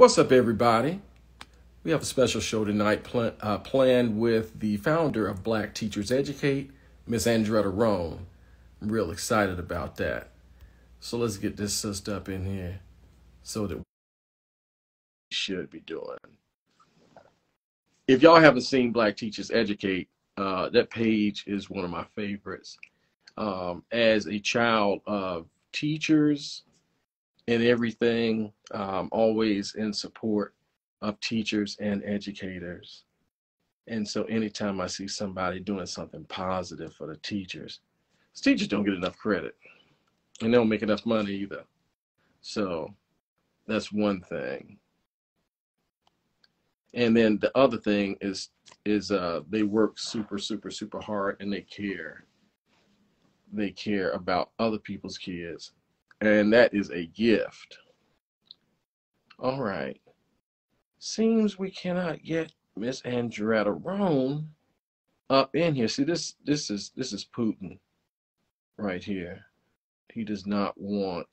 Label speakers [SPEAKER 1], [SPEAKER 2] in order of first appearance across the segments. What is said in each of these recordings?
[SPEAKER 1] What's up, everybody? We have a special show tonight planned with the founder of Black Teachers Educate, Miss Andretta Rhone. I'm real excited about that. So let's get this sister up in here so that we should be doing. If y'all haven't seen Black Teachers Educate, that page is one of my favorites. As a child of teachers and everything, always in support of teachers and educators. And so anytime I see somebody doing something positive for the teachers don't get enough credit and they don't make enough money either. So that's one thing. And then the other thing is they work super hard and they care. They care about other people's kids. And that is a gift. All right. Seems we cannot get Miss Andretta Rhone up in here. See, this is Putin right here. He does not want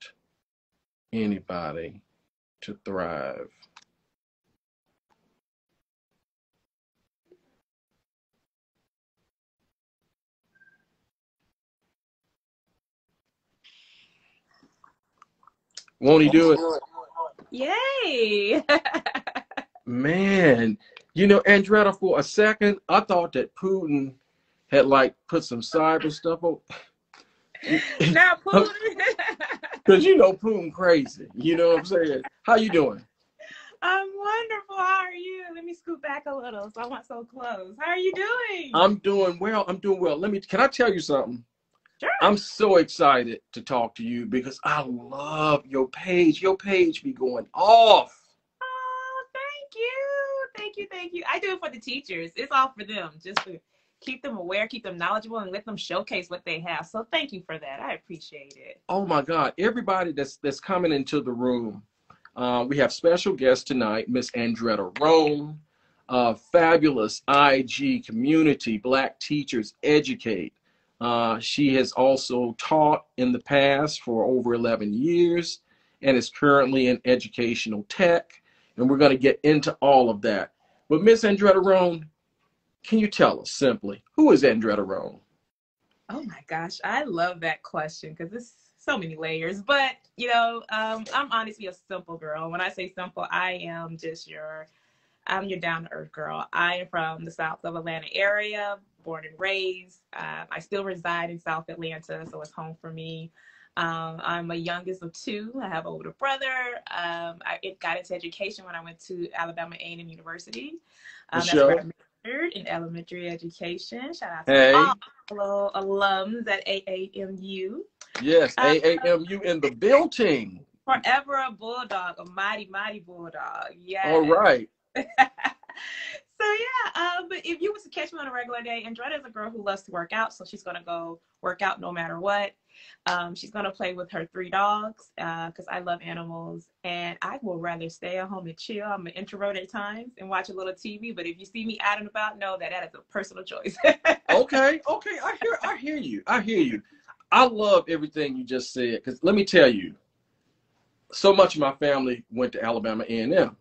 [SPEAKER 1] anybody to thrive. Won't he do it?
[SPEAKER 2] Yay!
[SPEAKER 1] Man, you know, Andretta, for a second, I thought that Putin had like put some cyber stuff on.
[SPEAKER 2] Now Putin.
[SPEAKER 1] Because you know Putin crazy. You know what I'm saying? How you doing?
[SPEAKER 2] I'm wonderful. How are you? Let me scoot back a little so I want so close. How are you doing?
[SPEAKER 1] I'm doing well. Can I tell you something?
[SPEAKER 2] Sure.
[SPEAKER 1] I'm so excited to talk to you because I love your page. Your page be going off.
[SPEAKER 2] Oh, thank you. I do it for the teachers. It's all for them, just to keep them aware, keep them knowledgeable, and let them showcase what they have. So thank you for that. I appreciate it.
[SPEAKER 1] Oh my God! Everybody that's coming into the room, we have special guest tonight, Miss Andretta Rhone, fabulous IG community, Black Teachers Educate. She has also taught in the past for over 11 years and is currently in educational tech. And we're going to get into all of that. But Miss Andretta Rhone, can you tell us simply, who is Andretta Rhone?
[SPEAKER 2] Oh my gosh, I love that question because it's so many layers. But I'm honestly a simple girl. When I say simple, I'm your down to earth girl. I am from the South of Atlanta area, born and raised. I still reside in South Atlanta, so it's home for me. I'm a youngest of two. I have an older brother. I got into education when I went to Alabama A&M University. That's where I majored in elementary education. Shout out to all fellow alums at AAMU.
[SPEAKER 1] Yes, AAMU in the building.
[SPEAKER 2] Forever a bulldog, a mighty bulldog. Yeah.
[SPEAKER 1] All right.
[SPEAKER 2] So but if you was to catch me on a regular day, Andretta is a girl who loves to work out, so she's gonna go work out no matter what. She's gonna play with her 3 dogs because I love animals, and I will rather stay at home and chill. I'm an introvert at times and watch a little TV, but if you see me out and about, know that is a personal choice.
[SPEAKER 1] Okay, I hear you. I love everything you just said because let me tell you, so much of my family went to Alabama A&M.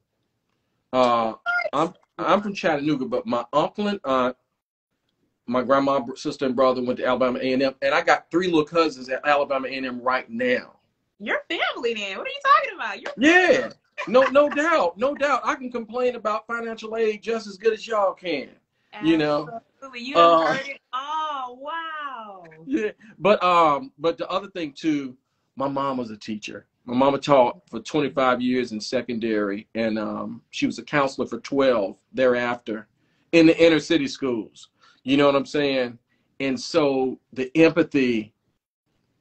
[SPEAKER 1] I'm from Chattanooga, but my uncle and aunt, my grandma, sister, and brother went to Alabama A&M, and I got 3 little cousins at Alabama A&M right now.
[SPEAKER 2] Your family, then? What are you talking about?
[SPEAKER 1] Yeah, no doubt. I can complain about financial aid just as good as y'all can.
[SPEAKER 2] Absolutely.
[SPEAKER 1] You know.
[SPEAKER 2] You heard it all. Wow.
[SPEAKER 1] Yeah, but the other thing too, my mom was a teacher. My mama taught for 25 years in secondary, and she was a counselor for 12 thereafter in the inner city schools. You know what I'm saying? And so the empathy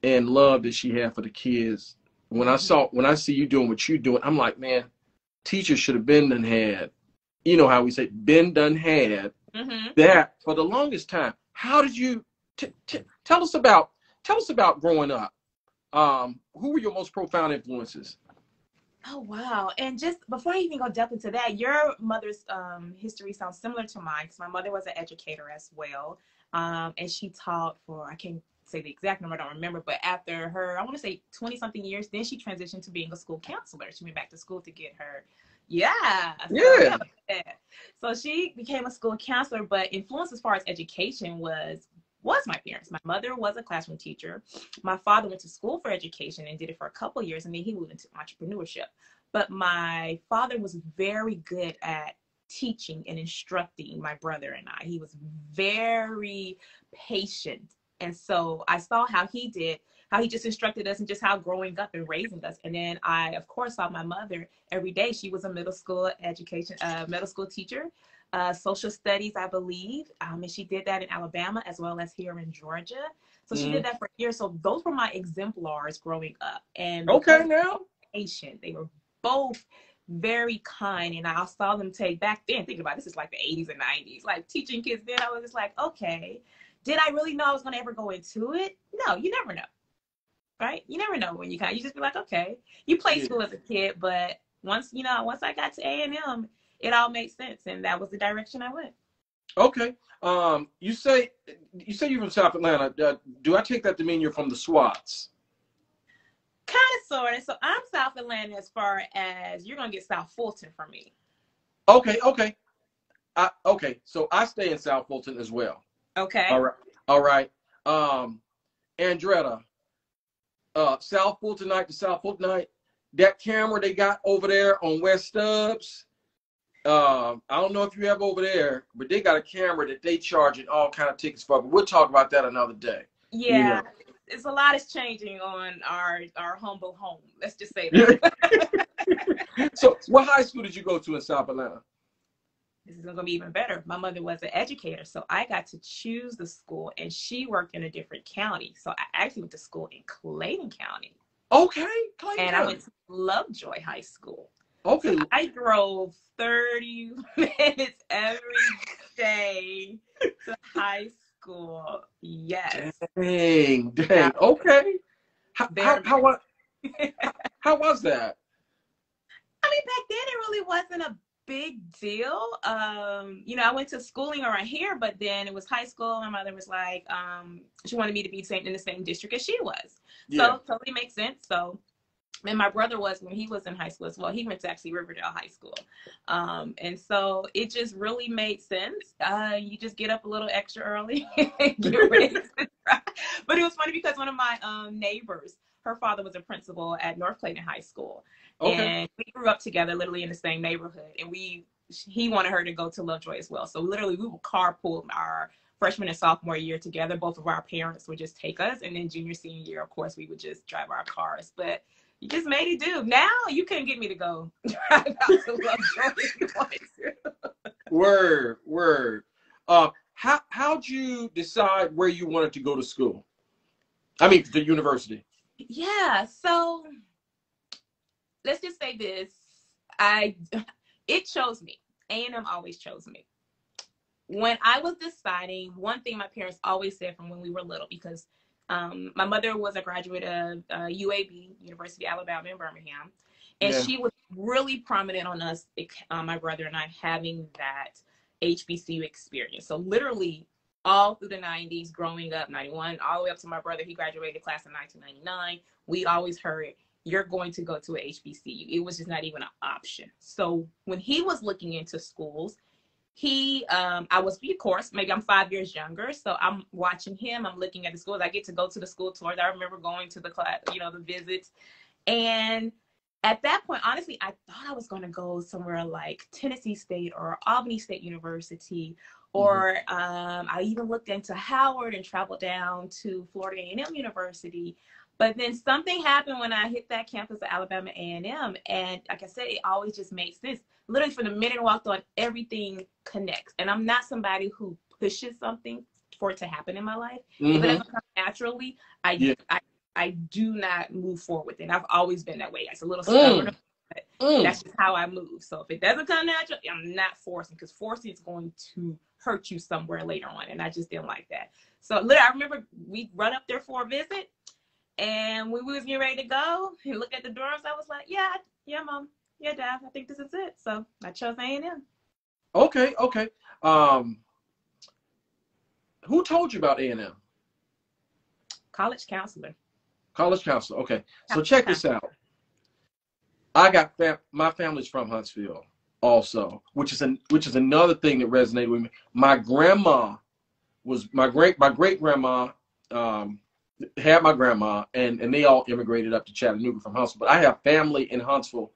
[SPEAKER 1] and love that she had for the kids, when I see you doing what you're doing, I'm like, man, teachers should have been done had. You know how we say been done had that for the longest time. How did you tell us about growing up? Who were your most profound influences?
[SPEAKER 2] Oh, wow. And just before I even go depth into that, your mother's history sounds similar to mine because my mother was an educator as well. And she taught for, I can't say the exact number, I don't remember, but after her, I want to say 20 something years, then she transitioned to being a school counselor. She went back to school to get her Yeah. So
[SPEAKER 1] Yeah.
[SPEAKER 2] yeah. So she became a school counselor, but influence as far as education was my parents. My mother was a classroom teacher. My father went to school for education and did it for a couple of years, and then he moved into entrepreneurship. But my father was very good at teaching and instructing my brother and I. He was very patient. And so I saw how he did, how he just instructed us and just how growing up and raising us. And then I, of course, saw my mother every day. She was a middle school middle school teacher, social studies, I believe. And she did that in Alabama as well as here in Georgia. So she did that for years. So those were my exemplars growing up. And
[SPEAKER 1] Okay,
[SPEAKER 2] because
[SPEAKER 1] now.
[SPEAKER 2] patient, they were both very kind. And I saw them take back then, thinking about this is like the 80s and 90s, like teaching kids then. I was just like, okay, did I really know I was going to ever go into it? No, you never know. Right? You never know when you just be like, okay, you play school as a kid, but once I got to A&M, it all made sense, and that was the direction I went.
[SPEAKER 1] Okay. You say you're from South Atlanta. Do I take that to mean you're from the SWATs?
[SPEAKER 2] Kind of, sort of. So I'm South Atlanta as far as you're gonna get South Fulton from me.
[SPEAKER 1] Okay. Okay. Okay. So I stay in South Fulton as well.
[SPEAKER 2] Okay.
[SPEAKER 1] All right. All right. Andretta, South Fultonite to South Fultonite. That camera they got over there on West Stubbs. I don't know if you have over there, but they got a camera that they charging all kind of tickets for. But we'll talk about that another day.
[SPEAKER 2] Yeah,
[SPEAKER 1] You know.
[SPEAKER 2] it's a lot is changing on our humble home. Let's just say that.
[SPEAKER 1] So, what high school did you go to in South Atlanta?
[SPEAKER 2] This is going to be even better. My mother was an educator, so I got to choose the school, and she worked in a different county. So I actually went to school in Clayton County.
[SPEAKER 1] Okay, Clayton
[SPEAKER 2] and
[SPEAKER 1] County.
[SPEAKER 2] I went to Lovejoy High School.
[SPEAKER 1] Okay.
[SPEAKER 2] So I drove 30 minutes every day to high school. Yes.
[SPEAKER 1] Dang. Okay. How was that?
[SPEAKER 2] I mean, back then it really wasn't a big deal. I went to schooling around here, but then it was high school. My mother was like, she wanted me to be in the same district as she was. So totally makes sense. So, and my brother was, when he was in high school as well, he went to actually Riverdale High School. And so it just really made sense. You just get up a little extra early and get ready to drive. But it was funny because one of my neighbors, her father was a principal at North Clayton High School. Okay. And we grew up together literally in the same neighborhood. And he wanted her to go to Lovejoy as well. So literally we would carpool our freshman and sophomore year together. Both of our parents would just take us. And then junior, senior year, of course, we would just drive our cars. But you just made it do. Now you couldn't get me to go drive out to Lovejoy if you wanted to.
[SPEAKER 1] Word. How'd you decide where you wanted to go to school? I mean, the university.
[SPEAKER 2] Yeah, so let's just say this. It chose me. A&M always chose me. When I was deciding, one thing my parents always said from when we were little, because my mother was a graduate of UAB, University of Alabama in Birmingham, and she was really prominent on us, my brother and I, having that HBCU experience. So literally all through the 90s, growing up, 91, all the way up to my brother, he graduated class in 1999, we always heard, you're going to go to a HBCU. It was just not even an option. So when he was looking into schools, I was, of course, maybe I'm 5 years younger. So I'm watching him. I'm looking at the schools. I get to go to the school tours. I remember going to the class, the visits. And at that point, honestly, I thought I was going to go somewhere like Tennessee State or Albany State University. Or I even looked into Howard and traveled down to Florida A&M University. But then something happened when I hit that campus of Alabama A&M. And like I said, it always just made sense. Literally from the minute I walked on, everything connects. And I'm not somebody who pushes something for it to happen in my life. If it doesn't come naturally, I do not move forward with it. And I've always been that way. It's a little stubborn, but that's just how I move. So if it doesn't come natural, I'm not forcing, because forcing is going to hurt you somewhere later on. And I just didn't like that. So literally, I remember we run up there for a visit. And when we was getting ready to go and look at the dorms, I was like, yeah, Mom. Yeah, Dad, I think this is it. So I chose A&M.
[SPEAKER 1] Okay. Who told you about A&M?
[SPEAKER 2] College counselor.
[SPEAKER 1] College counselor. Okay. So check this out. My family's from Huntsville also, which is another thing that resonated with me. My grandma was my great grandma um, had my grandma, and they all immigrated up to Chattanooga from Huntsville. But I have family in Huntsville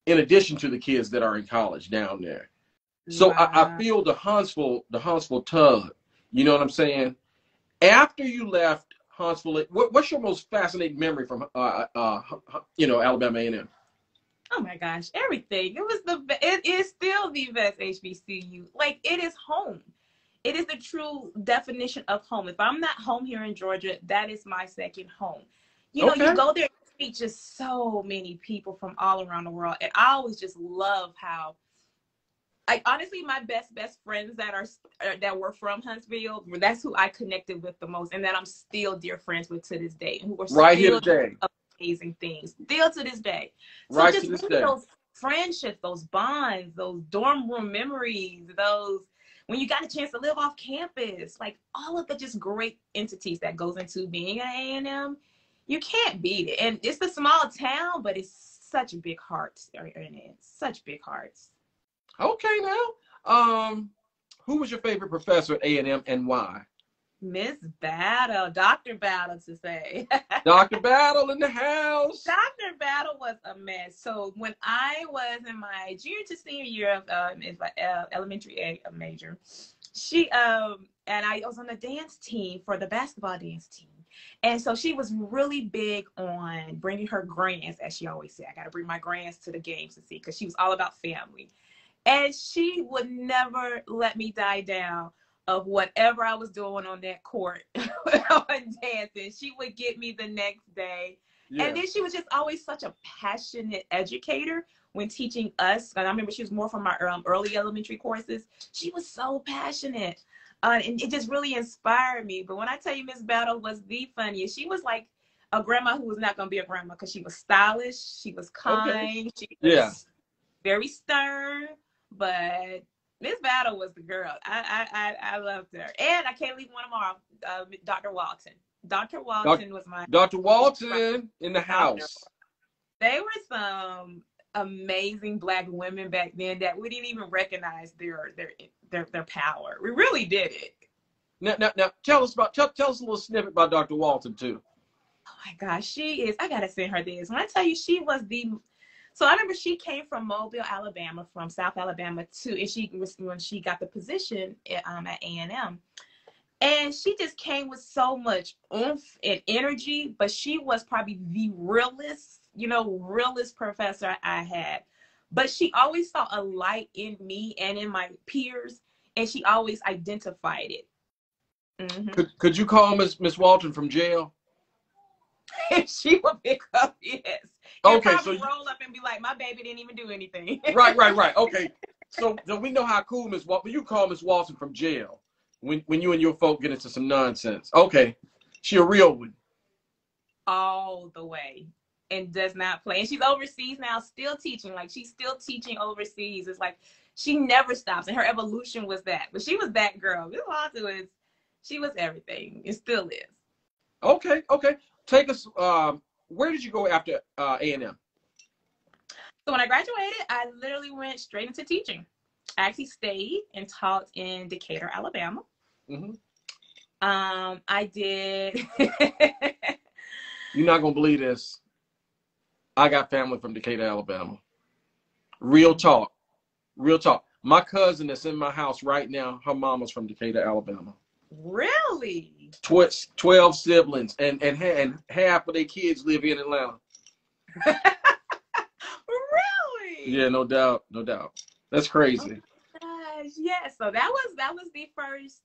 [SPEAKER 1] in addition to the kids that are in college down there. So I
[SPEAKER 2] Wow.
[SPEAKER 1] feel the Huntsville tug. You know what I'm saying? After you left Huntsville, what's your most fascinating memory from Alabama A&M?
[SPEAKER 2] Oh my gosh, everything. It is still the best HBCU. Like, it is home. It is the true definition of home. If I'm not home here in Georgia, that is my second home. You
[SPEAKER 1] Okay,
[SPEAKER 2] go there, you meet just so many people from all around the world. And I always just love how, I honestly, my best friends that were from Huntsville, that's who I connected with the most, and that I'm still dear friends with to this day, and who are
[SPEAKER 1] right here
[SPEAKER 2] still doing
[SPEAKER 1] today,
[SPEAKER 2] amazing things still to this day. So
[SPEAKER 1] right to
[SPEAKER 2] just
[SPEAKER 1] this
[SPEAKER 2] really
[SPEAKER 1] day.
[SPEAKER 2] those friendships, those bonds, those dorm room memories, those when you got a chance to live off campus, like all of the just great entities that goes into being at A&M, you can't beat it. And it's a small town, but it's such big hearts in it. Such big hearts.
[SPEAKER 1] Okay, now, who was your favorite professor at A&M and why?
[SPEAKER 2] Miss Battle, Dr. Battle to say.
[SPEAKER 1] Dr. Battle in the house.
[SPEAKER 2] Dr. Battle was a mess. So when I was in my junior to senior year of elementary major, she and I was on the dance team for the basketball dance team. And so she was really big on bringing her grands, as she always said. I got to bring my grands to the games to see, because she was all about family. And she would never let me die down of whatever I was doing on that court on dancing. She would get me the next day. And
[SPEAKER 1] Yeah.
[SPEAKER 2] then she was just always such a passionate educator when teaching us. And I remember she was more from our early elementary courses. She was so passionate. And it just really inspired me. But when I tell you Miss Battle was the funniest, she was like a grandma who was not going to be a grandma, because she was stylish, she was
[SPEAKER 1] Okay.
[SPEAKER 2] kind, she
[SPEAKER 1] Yeah.
[SPEAKER 2] was very stern, but Miss Battle was the girl. I loved her, and I can't leave one of them off. Dr. Walton. Dr.
[SPEAKER 1] Doc,
[SPEAKER 2] Walton was my
[SPEAKER 1] Dr.
[SPEAKER 2] favorite.
[SPEAKER 1] Walton in the
[SPEAKER 2] Dr.
[SPEAKER 1] house.
[SPEAKER 2] They were some amazing Black women back then that we didn't even recognize their power. We really did it.
[SPEAKER 1] Now tell us a little snippet about Dr. Walton too.
[SPEAKER 2] Oh my gosh, she is. I gotta send her this. When I tell you, she was the. So I remember she came from Mobile, Alabama, from South Alabama too, and she was when she got the position at A&M, and she just came with so much oomph and energy. But she was probably the realest professor I had. But she always saw a light in me and in my peers, and she always identified it. Mm-hmm.
[SPEAKER 1] Could you call Miss Walton from jail?
[SPEAKER 2] She would pick up, yes. And
[SPEAKER 1] Okay, so
[SPEAKER 2] probably roll up and be like, my baby didn't even do anything.
[SPEAKER 1] right. Okay, so we know how cool Miss Walton. You call Miss Walton from jail when you and your folk get into some nonsense. Okay, she a real one.
[SPEAKER 2] All the way, and does not play. And she's overseas now, still teaching. Like, she's still teaching overseas. It's like she never stops, and her evolution was that. But she was that girl. Miss Walton she was everything. It still is.
[SPEAKER 1] Okay. Take us. Where did you go after A&M?
[SPEAKER 2] So when I graduated, I literally went straight into teaching. I actually stayed and taught in Decatur, Alabama.
[SPEAKER 1] Mm-hmm.
[SPEAKER 2] I did.
[SPEAKER 1] You're not gonna believe this. I got family from Decatur, Alabama. Real talk. Real talk. My cousin that's in my house right now, her mama's from Decatur, Alabama.
[SPEAKER 2] Really?
[SPEAKER 1] 12 siblings, and half of their kids live in Atlanta.
[SPEAKER 2] Really?
[SPEAKER 1] Yeah, no doubt. That's crazy.
[SPEAKER 2] Oh my gosh, yes. So that was the first.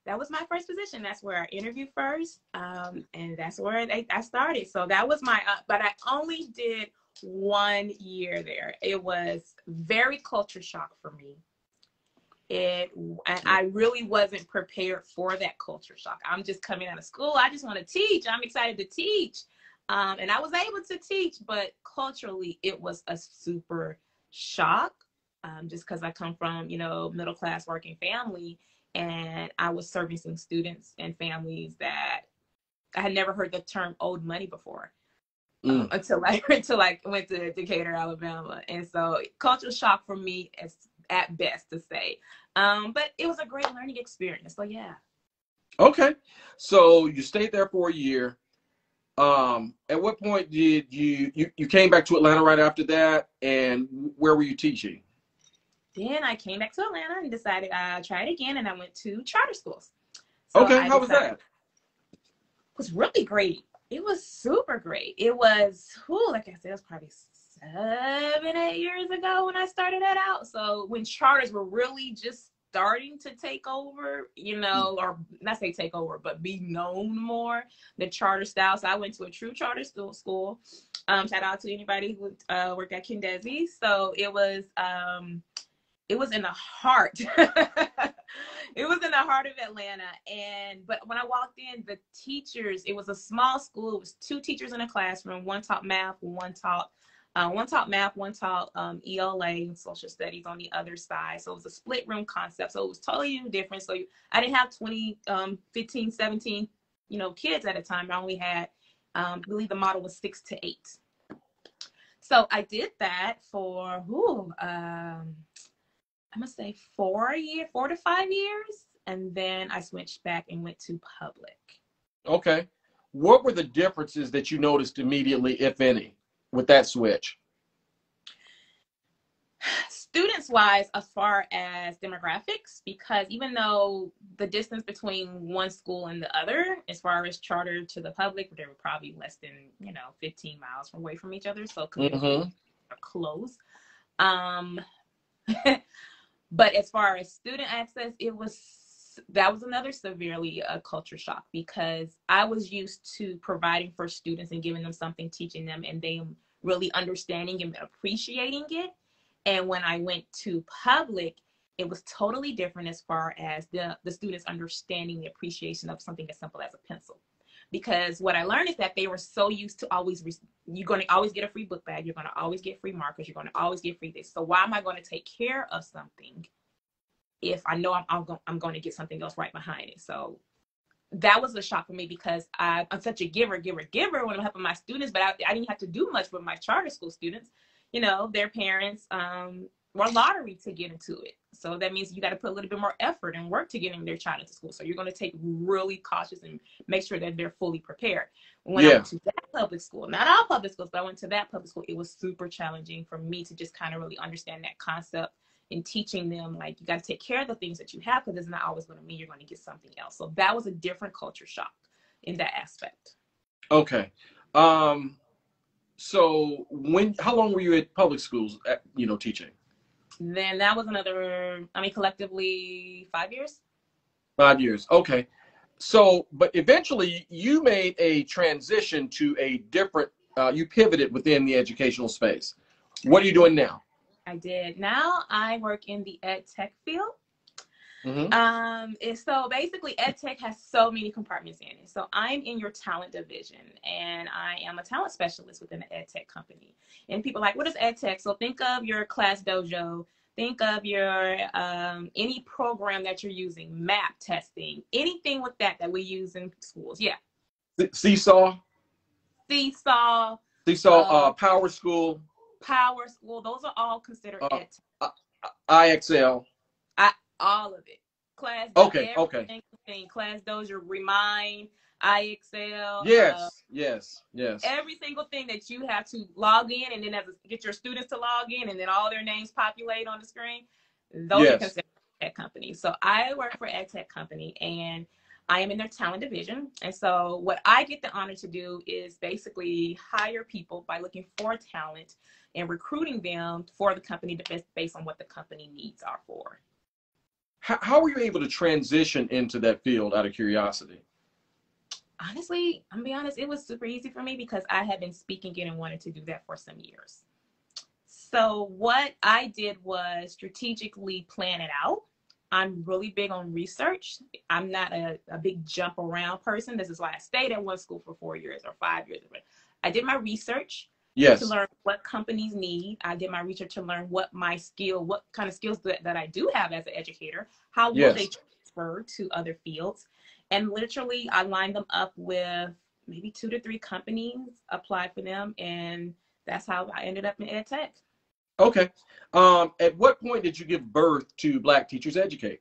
[SPEAKER 2] That was my first position. That's where I interviewed first, and that's where I started. So that was my. But I only did 1 year there. It was very culture shock for me. And I really wasn't prepared for that culture shock. I'm just coming out of school. I just want to teach. I'm excited to teach. And I was able to teach, but culturally it was a super shock. Just because I come from, middle class working family, and I was servicing students and families that I had never heard the term owed money before.
[SPEAKER 1] Mm.
[SPEAKER 2] until I went to Decatur, Alabama. And so culture shock for me is at best to say. But it was a great learning experience. So yeah.
[SPEAKER 1] Okay. So you stayed there for a year. At what point did you came back to Atlanta right after that? And where were you teaching?
[SPEAKER 2] Then I came back to Atlanta and decided I'd try it again, and I went to charter schools. So
[SPEAKER 1] Okay.
[SPEAKER 2] I
[SPEAKER 1] How was
[SPEAKER 2] decided
[SPEAKER 1] that?
[SPEAKER 2] it was really great. It was super great. It was, whew, like I said, it was probably 7, 8 years ago when I started that out. So when charters were really just starting to take over, or not say take over, but be known more, the charter style. So I went to a true charter school. Shout out to anybody who worked at Kendesi. So it was in the heart. It was in the heart of Atlanta. But when I walked in, the teachers, it was a small school. It was 2 teachers in a classroom. One taught math, one taught ELA and social studies on the other side. So it was a split room concept. So it was totally different. So I didn't have 20, 15, 17, kids at a time. I only had, I believe the model was 6 to 8. So I did that for, I'm gonna say 4 to 5 years, and then I switched back and went to public.
[SPEAKER 1] Okay. What were the differences that you noticed immediately, if any, with that switch?
[SPEAKER 2] Students wise, as far as demographics, because even though the distance between one school and the other, as far as charter to the public, they were probably less than 15 miles away from each other, so communities are close. But as far as student access, that was another severely a culture shock, because I was used to providing for students and giving them something, teaching them, and they really understanding and appreciating it. And when I went to public, it was totally different as far as the students understanding the appreciation of something as simple as a pencil. Because what I learned is that they were so used to you're going to always get a free book bag. You're going to always get free markers. You're going to always get free this. So why am I going to take care of something if I know I'm going to get something else right behind it? So that was a shock for me, because I'm such a giver when I'm helping my students, but I didn't have to do much with my charter school students. Their parents were lottery to get into it. So that means you got to put a little bit more effort and work to getting their child into school. So you're going to take really cautious and make sure that they're fully prepared. When I went to that public school, not all public schools, but I went to that public school, it was super challenging for me to just kind of really understand that concept and teaching them, like, you got to take care of the things that you have, because it's not always going to mean you're going to get something else. So that was a different culture shock in that aspect.
[SPEAKER 1] Okay. So how long were you at public schools, teaching?
[SPEAKER 2] Then that was collectively 5 years.
[SPEAKER 1] 5 years. Okay. So, but eventually you made a transition to a different, you pivoted within the educational space. What are you doing now?
[SPEAKER 2] I did. Now I work in the ed tech field. So basically ed tech has so many compartments in it. So I'm in your talent division, and I am a talent specialist within the ed tech company. And people are like, what is ed tech? So think of your class dojo, think of your any program that you're using, map testing, anything with that we use in schools. Yeah.
[SPEAKER 1] Seesaw, Power School.
[SPEAKER 2] Those are all considered ed tech.
[SPEAKER 1] IXL.
[SPEAKER 2] All of it. Class.
[SPEAKER 1] Okay.
[SPEAKER 2] Class dojo, Remind, IXL.
[SPEAKER 1] Yes.
[SPEAKER 2] Every single thing that you have to log in, and then get your students to log in, and then all their names populate on the screen. Those are considered ed company. So I work for ed tech company, and I am in their talent division. And so what I get the honor to do is basically hire people by looking for talent and recruiting them for the company based on what the company needs are for.
[SPEAKER 1] How were you able to transition into that field, out of curiosity?
[SPEAKER 2] Honestly, I'm gonna be honest, it was super easy for me, because I had been speaking it and wanted to do that for some years. So what I did was strategically plan it out. I'm really big on research. I'm not a big jump around person. This is why I stayed at one school for 4 years or 5 years. I did my research to learn what companies need. I did my research to learn what kind of skills that I do have as an educator. How will they transfer to other fields? And literally, I lined them up with maybe 2 to 3 companies, applied for them, and that's how I ended up in ed tech.
[SPEAKER 1] Okay. At what point did you give birth to Black Teachers Educate?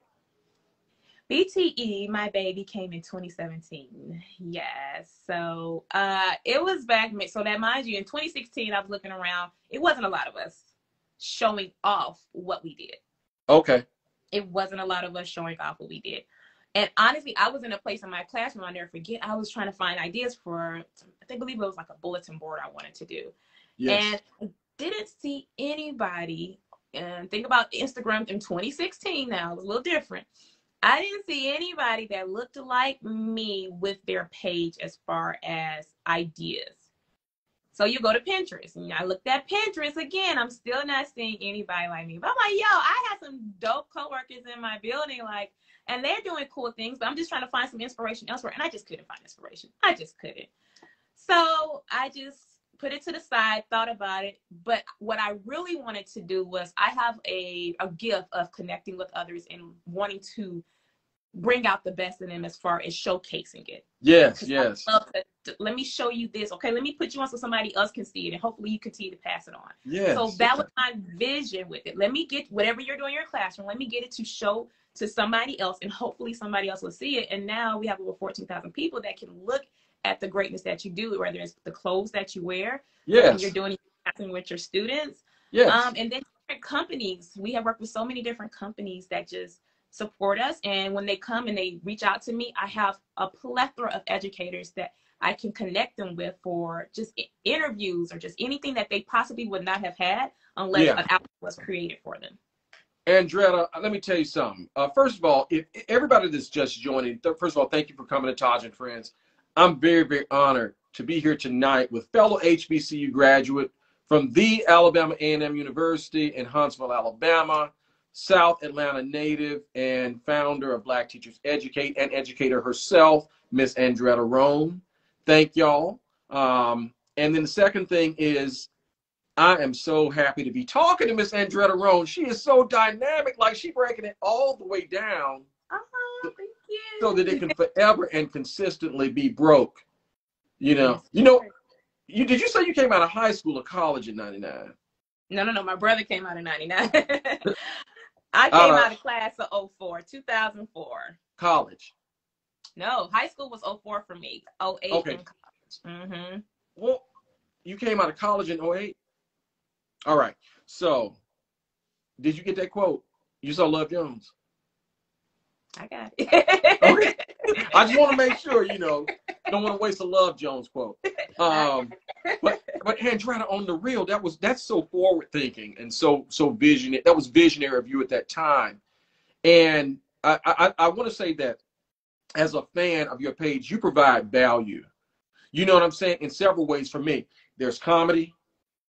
[SPEAKER 2] BTE, my baby, came in 2017. Yes. So it was back. So that, mind you, in 2016, I was looking around. It wasn't a lot of us showing off what we did.
[SPEAKER 1] Okay.
[SPEAKER 2] It wasn't a lot of us showing off what we did. And honestly, I was in a place in my classroom, I'll never forget, I was trying to find ideas for, I believe it was like a bulletin board I wanted to do.
[SPEAKER 1] Yes.
[SPEAKER 2] And I didn't see anybody, and think about Instagram in 2016 now, it was a little different. I didn't see anybody that looked like me with their page as far as ideas. So you go to Pinterest, and I looked at Pinterest again. I'm still not seeing anybody like me. But I'm like, yo, I have some dope coworkers in my building, like, and they're doing cool things, but I'm just trying to find some inspiration elsewhere. And I just couldn't find inspiration. I just couldn't. So I just put it to the side, thought about it. But what I really wanted to do was, I have a gift of connecting with others and wanting to bring out the best in them as far as showcasing it.
[SPEAKER 1] Yes, yes.
[SPEAKER 2] Let me show you this. Okay, let me put you on so somebody else can see it, and hopefully you continue to pass it on.
[SPEAKER 1] Yes.
[SPEAKER 2] So that was my vision with it. Let me get whatever you're doing in your classroom, let me get it to show to somebody else, and hopefully somebody else will see it. And now we have over 14,000 people that can look at the greatness that you do, whether it's the clothes that you wear,
[SPEAKER 1] yes,
[SPEAKER 2] you're doing with your students.
[SPEAKER 1] Yes.
[SPEAKER 2] And then different companies. We have worked with so many different companies that just support us. And when they come and they reach out to me, I have a plethora of educators that I can connect them with for just interviews or just anything that they possibly would not have had unless an outlet was created for them.
[SPEAKER 1] Andretta, let me tell you something. First of all, if everybody that's just joining, first of all, thank you for coming to Taj and Friends. I'm very, very honored to be here tonight with fellow HBCU graduate from the Alabama A&M University in Huntsville, Alabama, South Atlanta native and founder of Black Teachers Educate, and educator herself, Miss Andretta Rhone. Thank y'all. And then the second thing is, I am so happy to be talking to Miss Andretta Rhone. She is so dynamic, like she's breaking it all the way down.
[SPEAKER 2] Thank you.
[SPEAKER 1] So that it can forever and consistently be broke. You know, did you say you came out of high school or college in 99?
[SPEAKER 2] No. My brother came out in 99. I came out of class of 04, 2004.
[SPEAKER 1] College?
[SPEAKER 2] No, high school was 04 for me. 08
[SPEAKER 1] okay.
[SPEAKER 2] in college. Mm-hmm.
[SPEAKER 1] Well, you came out of college in 08? All right. So, did you get that quote? You saw Love Jones?
[SPEAKER 2] I got it.
[SPEAKER 1] Okay. I just want to make sure, don't want to waste a Love Jones quote. But Andretta, on the real, that's so forward thinking and so visionary. That was visionary of you at that time. And I want to say that as a fan of your page, you provide value. You know what I'm saying? In several ways for me. There's comedy.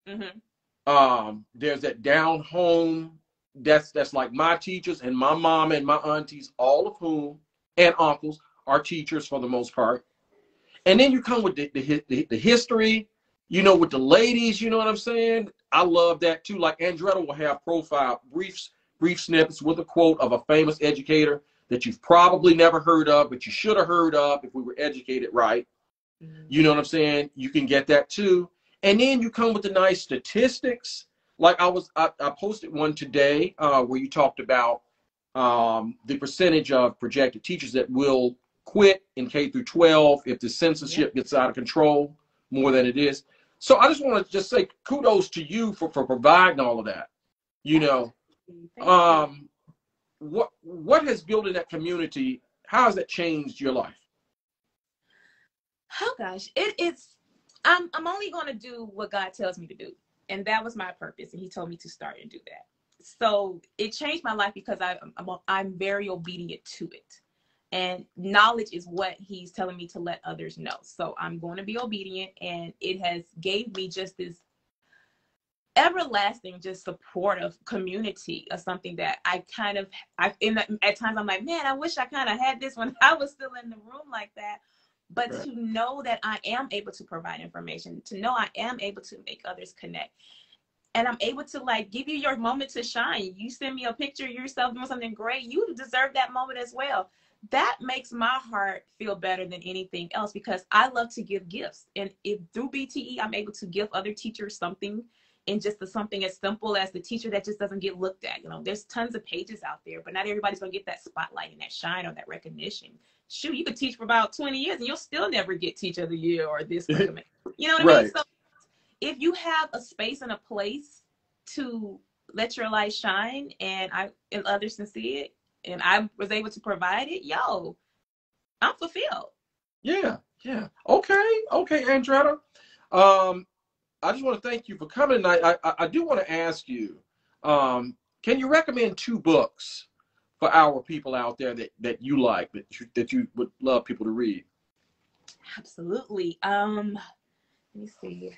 [SPEAKER 1] Mm-hmm. There's that down home. That's like my teachers and my mom and my aunties, all of whom, and uncles, are teachers for the most part. And then you come with the history, with the ladies, you know what I'm saying? I love that too. Like Andretta will have profile brief snippets with a quote of a famous educator that you've probably never heard of, but you should have heard of if we were educated right. Mm-hmm. You know what I'm saying? You can get that too. And then you come with the nice statistics. Like I posted one today where you talked about the percentage of projected teachers that will quit in K through 12 if the censorship gets out of control more than it is. So I just want to just say kudos to you for providing all of that. What has built in that community? How has that changed your life?
[SPEAKER 2] Oh gosh, I'm only going to do what God tells me to do. And that was my purpose. And he told me to start and do that. So it changed my life because I'm very obedient to it. And knowledge is what he's telling me to let others know. So I'm going to be obedient. And it has gave me just this everlasting, just supportive community of something that at times I'm like, man, I wish I kind of had this when I was still in the room like that. But right. To know that I am able to provide information, to know I am able to make others connect. And I'm able to give you your moment to shine. You send me a picture of yourself doing something great. You deserve that moment as well. that makes my heart feel better than anything else, because I love to give gifts. And if through BTE, I'm able to give other teachers something, and just something as simple as the teacher that just doesn't get looked at. You know, there's tons of pages out there, but not everybody's going to get that spotlight and that shine or that recognition. Shoot, you could teach for about 20 years and you'll still never get Teacher of the Year or this. You know what I mean?
[SPEAKER 1] Right.
[SPEAKER 2] So if you have a space and a place to let your light shine, and others can see it, and I was able to provide it, yo, I'm fulfilled.
[SPEAKER 1] Yeah. Yeah. Okay. Okay, Andretta. I just want to thank you for coming. I do want to ask you, can you recommend 2 books for our people out there that you like, that you would love people to read?
[SPEAKER 2] Absolutely. Let me see.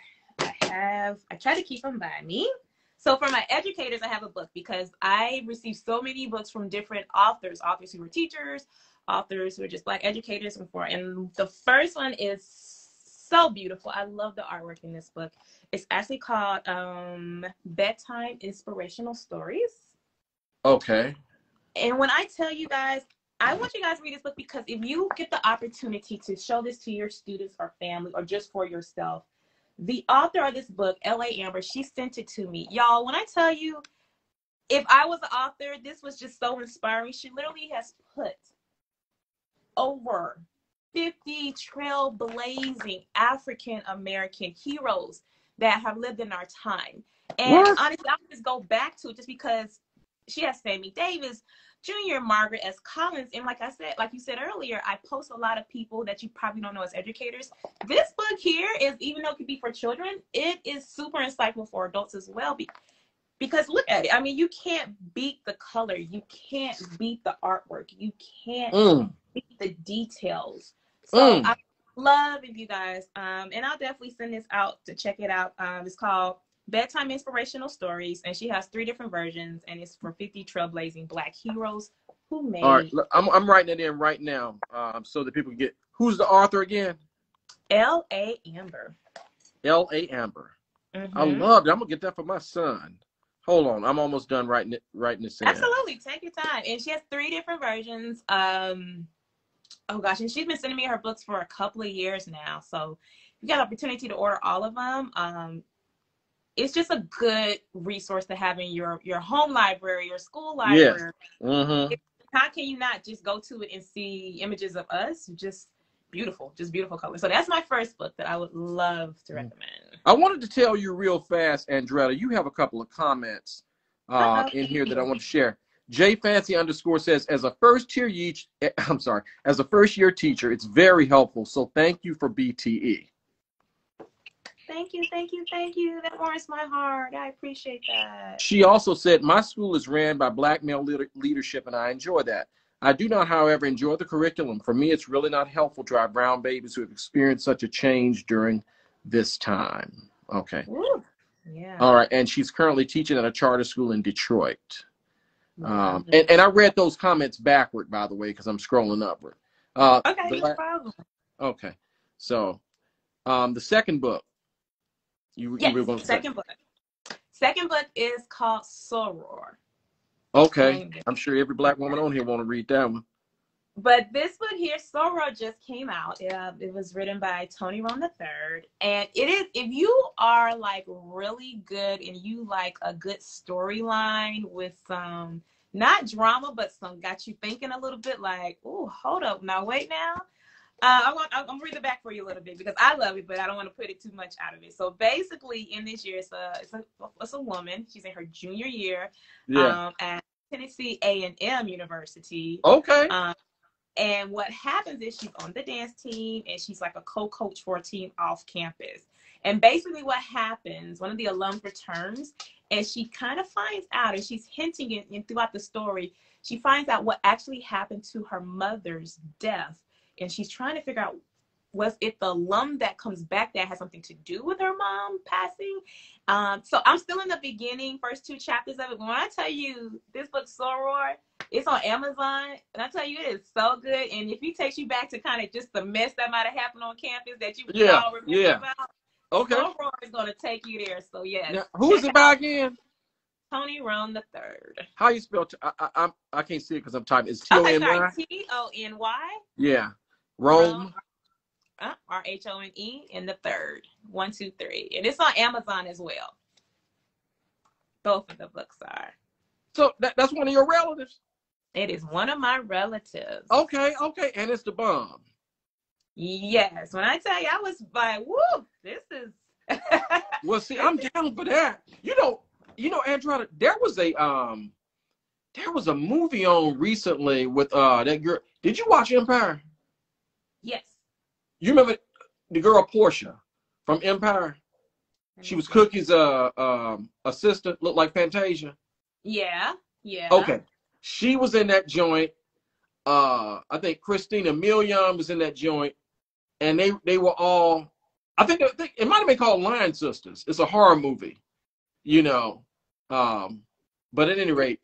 [SPEAKER 2] I try to keep them by me. So for my educators, I have a book, because I received so many books from different authors who were teachers, authors who are just Black educators. And the first one is so beautiful. I love the artwork in this book. It's actually called Bedtime Inspirational Stories.
[SPEAKER 1] Okay.
[SPEAKER 2] And when I tell you guys, I want you guys to read this book, because if you get the opportunity to show this to your students or family or just for yourself, the author of this book, L.A. Amber, she sent it to me. Y'all, when I tell you, if I was the author, this was just so inspiring. She literally has put over 50 trailblazing African-American heroes that have lived in our time. And
[SPEAKER 1] What?
[SPEAKER 2] honestly, I'll just go back to it just because she has Sammy Davis, Junior, Margaret S. Collins. And like I said, like you said earlier, I post a lot of people that you probably don't know as educators. This book here is, even though it could be for children, it is super insightful for adults as well. Because look at it. I mean, you can't beat the color. You can't beat the artwork. You can't beat the details. So I love if you guys, and I'll definitely send this out to check it out. It's called Bedtime Inspirational Stories, and she has 3 different versions, and it's for 50 trailblazing Black heroes who made.
[SPEAKER 1] All right, I'm writing it in right now, so that people can get. Who's the author again?
[SPEAKER 2] L.A. Amber.
[SPEAKER 1] L.A. Amber. I love it. I'm gonna get that for my son. Hold on, I'm almost done writing this in.
[SPEAKER 2] Absolutely, take your time. And she has 3 different versions. Oh gosh, and she's been sending me her books for a couple of years now. So you got an opportunity to order all of them. It's just a good resource to have in your home library, your school library.
[SPEAKER 1] Yeah.
[SPEAKER 2] How can you not just go to it and see images of us? Just beautiful colors. So that's my first book that I would love to recommend.
[SPEAKER 1] I wanted to tell you real fast, Andretta, you have a couple of comments in here that I want to share. JFancy _ says, as a first year teacher, it's very helpful. So thank you for BTE.
[SPEAKER 2] Thank you. That warms my heart. I appreciate that.
[SPEAKER 1] She also said, my school is ran by Black male leadership, and I enjoy that. I do not, however, enjoy the curriculum. For me, it's really not helpful to have brown babies who have experienced such a change during this time. Okay.
[SPEAKER 2] Ooh, yeah.
[SPEAKER 1] All right. And she's currently teaching at a charter school in Detroit. And I read those comments backward, by the way, because I'm scrolling upward.
[SPEAKER 2] Okay, no problem.
[SPEAKER 1] Okay. So the second book.
[SPEAKER 2] Second book. Second book is called Soror.
[SPEAKER 1] Okay. I'm sure every Black woman on here want to read that one.
[SPEAKER 2] But this book here, Soror, just came out. It was written by Tony Rhone III. And it is, if you are like really good and you like a good storyline with some, not drama, but some got you thinking a little bit like, oh, hold up. Now, wait now. I'm going to read it back for you a little bit because I love it, but I don't want to put it too much out of it. So basically, in this year, it's a woman. She's in her junior year at Tennessee A&M University.
[SPEAKER 1] Okay.
[SPEAKER 2] And what happens is she's on the dance team, and she's like a co-coach for a team off campus. And basically what happens, one of the alums returns, and she kind of finds out, and she's hinting it throughout the story, she finds out what actually happened to her mother's death. And she's trying to figure out, was it the alum that comes back that has something to do with her mom passing? So I'm still in the beginning, first 2 chapters of it. But when I tell you this book, Soror, it's on Amazon. And I tell you, it is so good. And if he takes you back to kind of just the mess that might have happened on campus that you all remember about,
[SPEAKER 1] okay,
[SPEAKER 2] Soror is going to take you there. So, yes.
[SPEAKER 1] Now, who is it by again?
[SPEAKER 2] Tony Rhone the third.
[SPEAKER 1] How you spell? I can't see it because I'm typing. It's
[SPEAKER 2] Okay, sorry.
[SPEAKER 1] Tony.
[SPEAKER 2] Tony.
[SPEAKER 1] Yeah,
[SPEAKER 2] Rhone.
[SPEAKER 1] Rome.
[SPEAKER 2] Rhone in the third. 1, 2, 3, and it's on Amazon as well. Both of the books are.
[SPEAKER 1] So that's one of your relatives.
[SPEAKER 2] It is one of my relatives.
[SPEAKER 1] Okay, and it's the bomb.
[SPEAKER 2] Yes, when I tell you, I was like, "Woo, this is."
[SPEAKER 1] Well, see, I'm down for that. You know, Andretta, there was a movie on recently with that girl. Did you watch Empire?
[SPEAKER 2] Yes.
[SPEAKER 1] You remember the girl Portia from Empire? She was Cookie's assistant, looked like Fantasia.
[SPEAKER 2] Yeah.
[SPEAKER 1] Okay. She was in that joint. I think Christina Milian was in that joint. And they were all, I think it might have been called Lion Sisters. It's a horror movie, you know. But at any rate,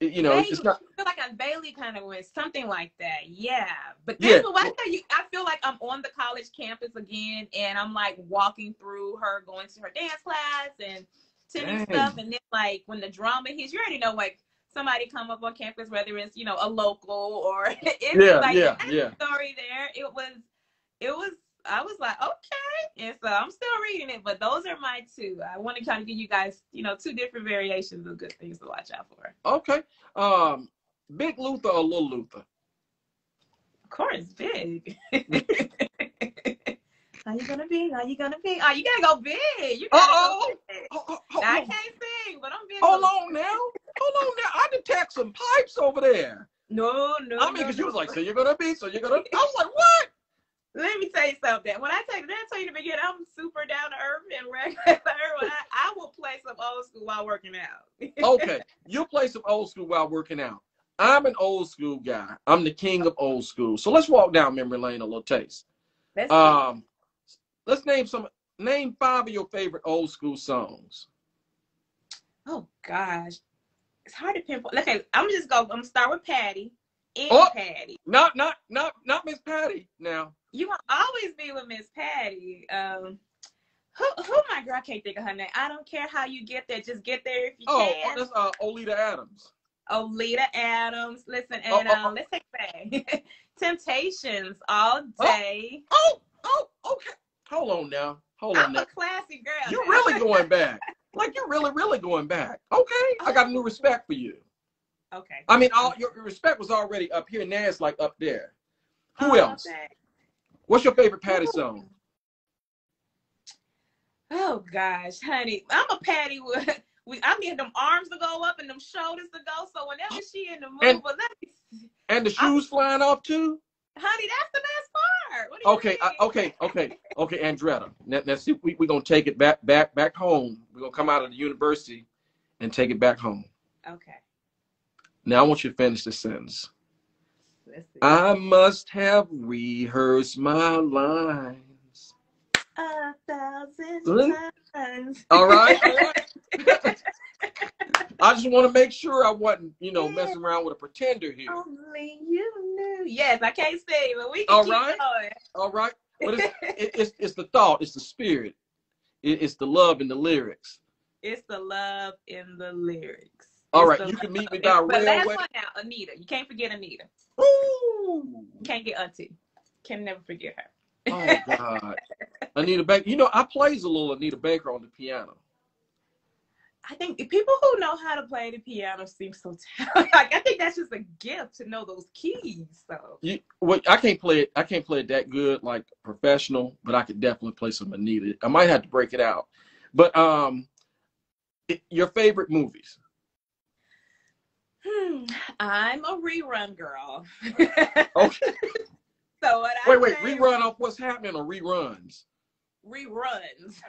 [SPEAKER 1] you know, it's not.
[SPEAKER 2] I feel like a Bailey kind of was something like that. Yeah. But that's what I tell you. I feel like I'm on the college campus again, and I'm like walking through her, going to her dance class and attending stuff. And then like when the drama hits, you already know like somebody come up on campus, whether it's, you know, a local or it's story there. I was like, okay. And so I'm still reading it, but those are my two. I want to kind of give you guys, you know, two different variations of good things to watch out for.
[SPEAKER 1] Okay. Big Luther or Little Luther?
[SPEAKER 2] Of course, big. How you gonna be? Oh, you gotta go big. You gotta go big. I can't sing, but I'm big.
[SPEAKER 1] Hold on now. I detect some pipes over there.
[SPEAKER 2] No.
[SPEAKER 1] I mean, because you was like, so you're gonna be, I was like, what?
[SPEAKER 2] Let me tell you something. When I tell you in the beginning, I'm super down to earth and regular. I will play some old school while working out.
[SPEAKER 1] Okay, you'll play some old school while working out. I'm an old school guy. I'm the king of old school. So let's walk down memory lane a little taste. Let's name 5 of your favorite old school songs.
[SPEAKER 2] Oh gosh, it's hard to pinpoint. Okay, I'm gonna start with Patty. Patty.
[SPEAKER 1] Not Miss Patty now.
[SPEAKER 2] You will always be with Miss Patty. Who my girl? I can't think of her name. I don't care how you get there, just get there if you can.
[SPEAKER 1] Oh, that's Olita Adams.
[SPEAKER 2] Olita Adams. Listen, and let's take it back. Temptations all day.
[SPEAKER 1] Okay. Hold on now.
[SPEAKER 2] I'm a classy girl.
[SPEAKER 1] You're really going back. Like you're really going back. Okay, I got a new respect for you.
[SPEAKER 2] Okay.
[SPEAKER 1] I mean, your respect was already up here. Now it's like up there. Who else?
[SPEAKER 2] Okay.
[SPEAKER 1] What's your favorite Patty song?
[SPEAKER 2] Oh gosh, honey, I'm a Patty. I need them arms to go up and them shoulders to go. So whenever she in the mood,
[SPEAKER 1] and the shoes flying off too.
[SPEAKER 2] Honey, that's the best part. What do you mean?
[SPEAKER 1] Okay, Andretta. Now see, we're gonna take it back home. We're gonna come out of the university and take it back home.
[SPEAKER 2] Okay.
[SPEAKER 1] Now I want you to finish the sentence. I must have rehearsed my lines
[SPEAKER 2] 1,000 times.
[SPEAKER 1] All right. I just want to make sure I wasn't, messing around with a pretender here.
[SPEAKER 2] Only you knew. Yes, I can't sing, but we can keep going.
[SPEAKER 1] All right. But it's the thought, it's the spirit, it's the love in the lyrics.
[SPEAKER 2] It's the love in the lyrics.
[SPEAKER 1] All right, you can meet me by railway.
[SPEAKER 2] Last one now, Anita. You can't forget Anita.
[SPEAKER 1] Ooh.
[SPEAKER 2] Can't get auntie. Can never forget her.
[SPEAKER 1] Oh God, Anita Baker. I plays a little Anita Baker on the piano.
[SPEAKER 2] I think people who know how to play the piano seem so talented. Like I think that's just a gift to know those keys. So
[SPEAKER 1] I can't play it. I can't play it that good, like professional. But I could definitely play some Anita. I might have to break it out. But your favorite movies?
[SPEAKER 2] I'm a rerun girl.
[SPEAKER 1] Okay.
[SPEAKER 2] So what
[SPEAKER 1] wait, rerun off what's happening or reruns?
[SPEAKER 2] Reruns.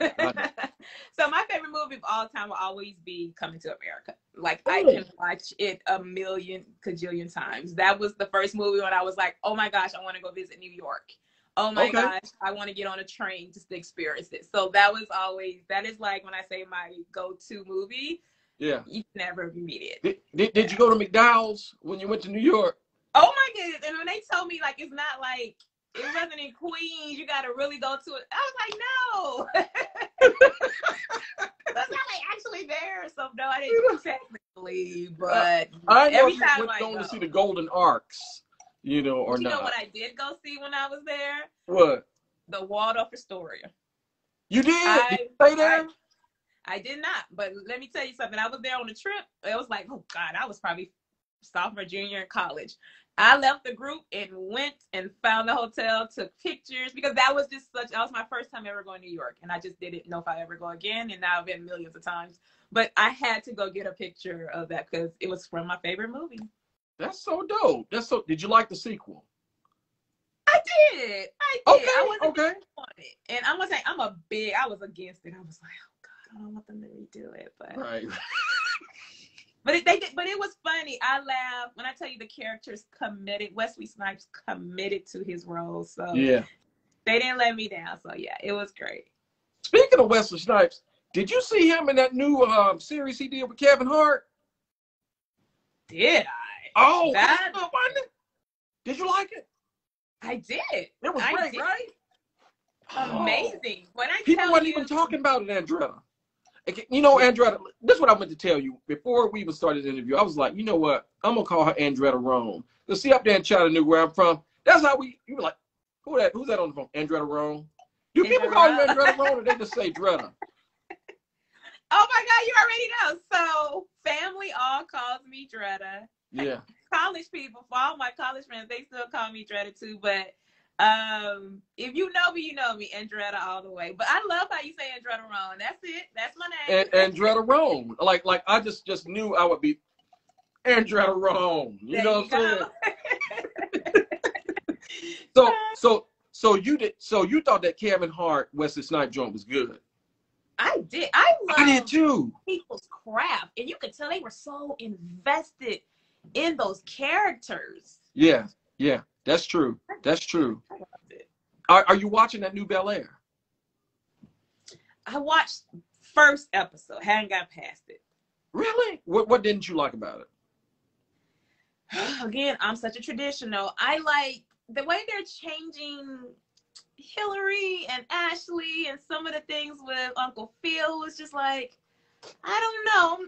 [SPEAKER 2] So my favorite movie of all time will always be Coming to America. Like I can watch it a million kajillion times. That was the first movie when I was like, oh my gosh, I want to go visit New York. Oh my gosh, I want to get on a train just to experience it. So that is like when I say my go-to movie.
[SPEAKER 1] Yeah.
[SPEAKER 2] You can never beat
[SPEAKER 1] it. Did you go to McDowell's when you went to New York?
[SPEAKER 2] Oh my goodness. And when they told me like it's not like it wasn't in Queens. You got to really go to it. I was like, no. That's not like actually there. So no, I didn't technically, but
[SPEAKER 1] I know
[SPEAKER 2] every
[SPEAKER 1] you
[SPEAKER 2] time
[SPEAKER 1] went
[SPEAKER 2] I
[SPEAKER 1] going
[SPEAKER 2] go.
[SPEAKER 1] to see the Golden Arcs, you know, or
[SPEAKER 2] But you
[SPEAKER 1] not.
[SPEAKER 2] know what I did go see when I was there?
[SPEAKER 1] What?
[SPEAKER 2] The Waldorf Astoria.
[SPEAKER 1] You did? You
[SPEAKER 2] I
[SPEAKER 1] stay there?
[SPEAKER 2] I did not, but let me tell you something. I was there on a trip. It was like, oh God, I was probably sophomore, junior in college. I left the group and went and found the hotel, took pictures, because that was my first time ever going to New York. And I just didn't know if I'd ever go again. And now I've been millions of times. But I had to go get a picture of that because it was from my favorite movie.
[SPEAKER 1] That's so dope. Did you like the sequel?
[SPEAKER 2] I did.
[SPEAKER 1] Okay,
[SPEAKER 2] I wasn't
[SPEAKER 1] okay.
[SPEAKER 2] on it. And I'm gonna say I was against it. I was like, oh God, I don't want them to redo it. But
[SPEAKER 1] Right.
[SPEAKER 2] But it was funny. I laughed when I tell you the characters committed. Wesley Snipes committed to his role, so
[SPEAKER 1] Yeah.
[SPEAKER 2] they didn't let me down. So yeah, it was great.
[SPEAKER 1] Speaking of Wesley Snipes, did you see him in that new series he did with Kevin Hart?
[SPEAKER 2] Did I?
[SPEAKER 1] Oh, that wasn't it? Did you like it?
[SPEAKER 2] I did.
[SPEAKER 1] It was great, right?
[SPEAKER 2] Amazing. When I
[SPEAKER 1] People
[SPEAKER 2] tell
[SPEAKER 1] weren't
[SPEAKER 2] you,
[SPEAKER 1] even talking about it, Andretta. You know, Andretta, this is what I meant to tell you before we even started the interview. I was like, you know what? I'm gonna call her Andretta Rhone. Cause see, up there in Chattanooga, where I'm from, that's how you were like, who's that on the phone? Andretta Rhone. Do people call you Andretta Rhone, or they just say Dretta?
[SPEAKER 2] Oh my God, you already know. So family all calls me Dretta.
[SPEAKER 1] Yeah.
[SPEAKER 2] College people, for all my college friends, they still call me Dretta too. But if you know me, Andretta all the way. But I love how you say Andretta Rhone. That's it. That's my name.
[SPEAKER 1] Andretta Rhone. Like I just knew I would be Andretta Rhone. You know what I'm saying? So you thought that Kevin Hart Wesley Snipes joint was good?
[SPEAKER 2] I did. I
[SPEAKER 1] did too.
[SPEAKER 2] People's craft, and you could tell they were so invested in those characters.
[SPEAKER 1] Yeah, that's true. That's true. I loved it. Are you watching that new Bel Air?
[SPEAKER 2] I watched first episode. Hadn't got past it.
[SPEAKER 1] Really? What didn't you like about
[SPEAKER 2] it? Again, I'm such a traditional. I like the way they're changing Hillary and Ashley and some of the things with Uncle Phil was just like, I don't know.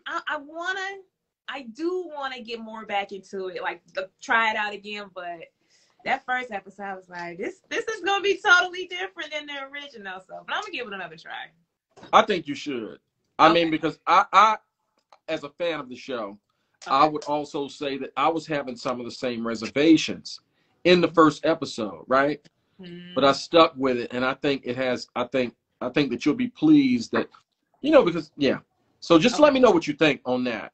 [SPEAKER 2] I do want to get more back into it, like try it out again. But that first episode, I was like, this is gonna be totally different than the original. So, but I'm gonna give it another try.
[SPEAKER 1] I think you should. I mean, because I, as a fan of the show, I would also say that I was having some of the same reservations in the first episode, right? But I stuck with it, and I think it has. I think that you'll be pleased that, because yeah. So just let me know what you think on that.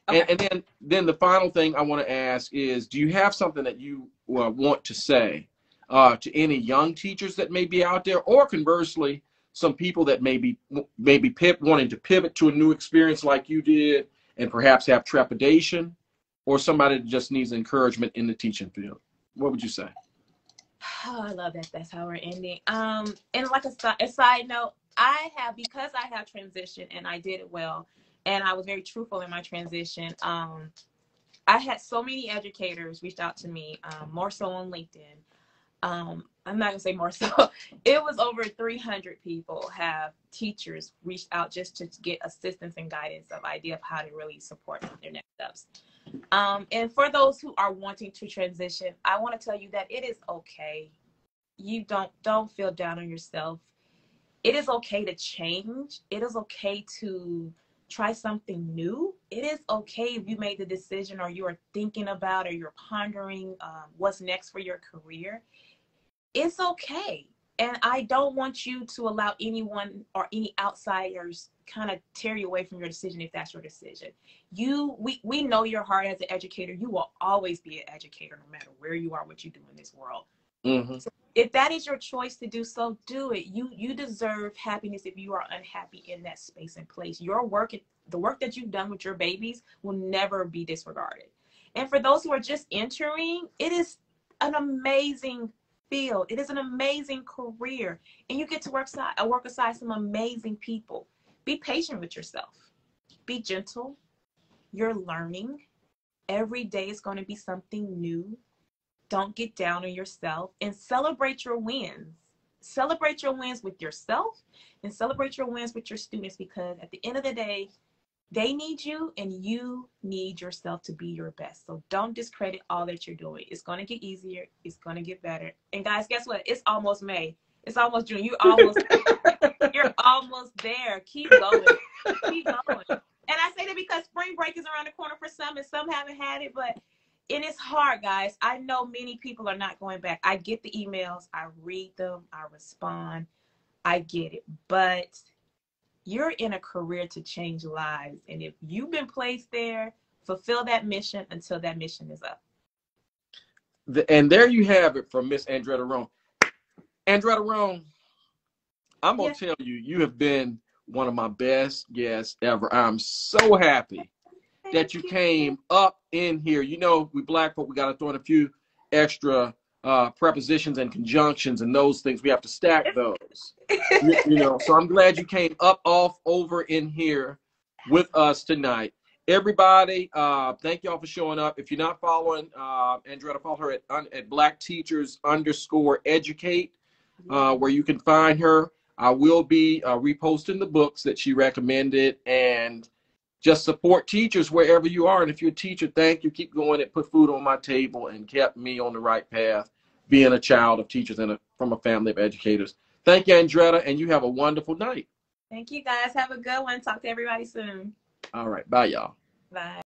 [SPEAKER 1] Okay. And then the final thing I want to ask is, do you have something that you want to say to any young teachers that may be out there, or conversely, some people that may be wanting to pivot to a new experience like you did, and perhaps have trepidation, or somebody that just needs encouragement in the teaching field? What would you say?
[SPEAKER 2] Oh, I love that. That's how we're ending. And like a side note, because I have transitioned and I did it well, and I was very truthful in my transition. I had so many educators reached out to me, more so on LinkedIn. I'm not gonna say more so. It was over 300 people teachers reached out just to get assistance and guidance of idea of how to really support their next steps. And for those who are wanting to transition, I want to tell you that it is okay. You don't feel down on yourself. It is okay to change. It is okay to try something new. It is okay if you made the decision, or you are thinking about, or you're pondering what's next for your career. It's okay. And I don't want you to allow anyone or any outsiders kind of tear you away from your decision if that's your decision. We know your heart as an educator. You will always be an educator no matter where you are, what you do in this world. Mm-hmm. So if that is your choice to do so, do it. You deserve happiness if you are unhappy in that space and place. Your work, the work that you've done with your babies, will never be disregarded. And for those who are just entering, it is an amazing field. It is an amazing career, and you get to work aside some amazing people. Be patient with yourself. Be gentle. You're learning. Every day is going to be something new. Don't get down on yourself, and celebrate your wins. Celebrate your wins with yourself and celebrate your wins with your students, because at the end of the day, they need you and you need yourself to be your best. So don't discredit all that you're doing. It's going to get easier. It's going to get better. And guys, guess what? It's almost May. It's almost June. You're almost there. Keep going. Keep going. And I say that because spring break is around the corner for some, and some haven't had it, but it is hard, guys. I know many people are not going back. I get the emails. I read them. I respond. I get it. But you're in a career to change lives. And if you've been placed there, fulfill that mission until that mission is up.
[SPEAKER 1] And there you have it from Miss Andretta Rhone. Andretta Rhone, I'm going to tell you, you have been one of my best guests ever. I'm so happy that you came up in here. You know, we black folk, we got to throw in a few extra prepositions and conjunctions and those things. We have to stack those. You know, so I'm glad you came up off over in here with us tonight. Everybody, thank y'all for showing up. If you're not following Andretta, follow her at blackteachers_educate, where you can find her. I will be reposting the books that she recommended, and just support teachers wherever you are. And if you're a teacher, thank you. Keep going. It put food on my table and kept me on the right path, being a child of teachers and from a family of educators. Thank you, Andretta, and you have a wonderful night.
[SPEAKER 2] Thank you, guys. Have a good one. Talk to everybody soon.
[SPEAKER 1] All right. Bye, y'all.
[SPEAKER 2] Bye.